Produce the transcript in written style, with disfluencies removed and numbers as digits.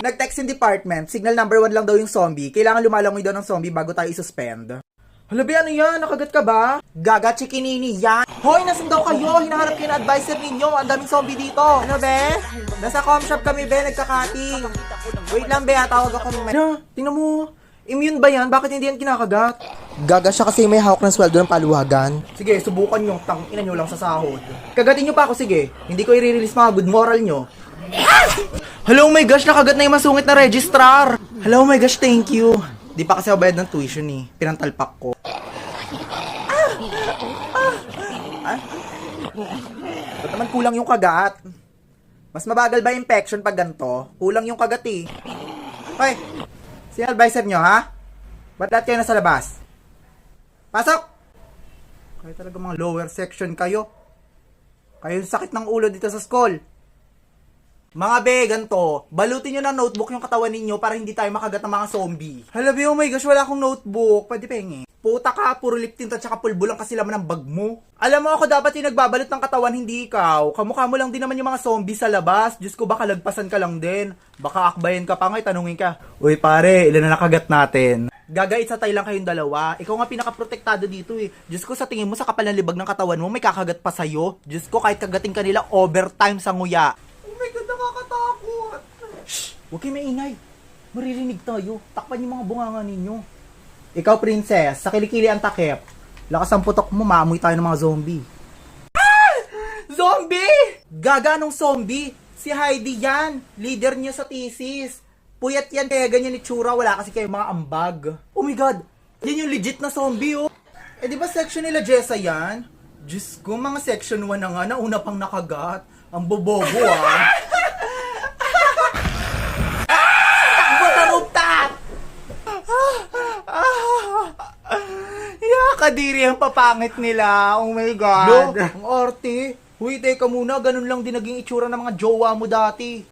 Nag-text yung department, signal number 1 lang daw yung zombie. Kailangan lumalangoy daw ng zombie bago tayo isuspend. Halabi, ano yan? Nakagat ka ba? Gaga, chikinini yan. Hoy, nasan daw kayo? Hinaharap kayo na advisor ninyo. Ang daming zombie dito. Ano, be? Nasa com shop kami, be. Nagkakating. Wait lang, be. Tawag ako ng ano? Tingnan mo. Immune ba yan? Bakit hindi yan kinakagat? Gaga siya kasi may hawak ng sweldo ng paluwagan. Sige, subukan yung tang-ina nyo lang sa sahod. Kagatin nyo pa ako, sige. Hindi ko i-release mga good moral nyo. Hello, my gosh, nakagat na yung masungit na registrar. Hello, my gosh, thank you. Di pa kasi ako bayad ng tuition eh. Pinantalpak ko. Ba't naman kulang yung kagat? Mas mabagal ba infection pag ganito? Kulang yung kagat eh. Hoy, sino advisor nyo ha? Ba't lahat kayo nasa labas? Pasok! Kayo talaga mga lower section kayo. Kayo yung sakit ng ulo dito sa school. Mga be, ganito, balutin nyo ng notebook yung katawan ninyo para hindi tayo makagat ng mga zombie. Hala be, oh my gosh, wala akong notebook. Pwede pengi. Puta ka, puro lip tint at saka pulbo lang kasi laman ng bag mo. Alam mo ako dapat yung nagbabalot ng katawan, hindi ikaw. Kamukha mo lang din naman yung mga zombie sa labas. Diyos ko, baka lagpasan ka lang din. Baka akbayan ka pa nga, tanungin ka. Uy pare, ilan na nakagat natin? Gagait sa tayo lang kayong dalawa. Ikaw nga pinaka-protektado dito eh. Diyos ko, sa tingin mo sa kapal ng libag ng katawan mo, may kakagat pa sa'yo. Diyos ko, kahit kagating kanila, overtime sa nguya. Oh my God, nakakatakot. Shh! Huwag kayo maingay. Maririnig tayo. Takpan yung mga bunganga ninyo. Ikaw, princess, sa kilikili ang takip. Lakas ang putok mo, maamoy tayo ng mga zombie. Ah! Zombie! Gaga nung zombie. Si Heidi yan. Leader niya sa thesis. Puyat yan, kaya ganyan itsura. Wala kasi kayo mga ambag. Oh my God! Yan yung legit na zombie, oh. Eh, di ba section nila Jessa yan? Diyos ko, mga section 1 na nga, nauna pang nakagat. Ang bobobo, ah. Takbo sa rooftop! Kadiri ang papangit nila. Oh my God. Ang arte. Huy, teka muna. Ganun lang din naging itsura ng mga jowa mo dati.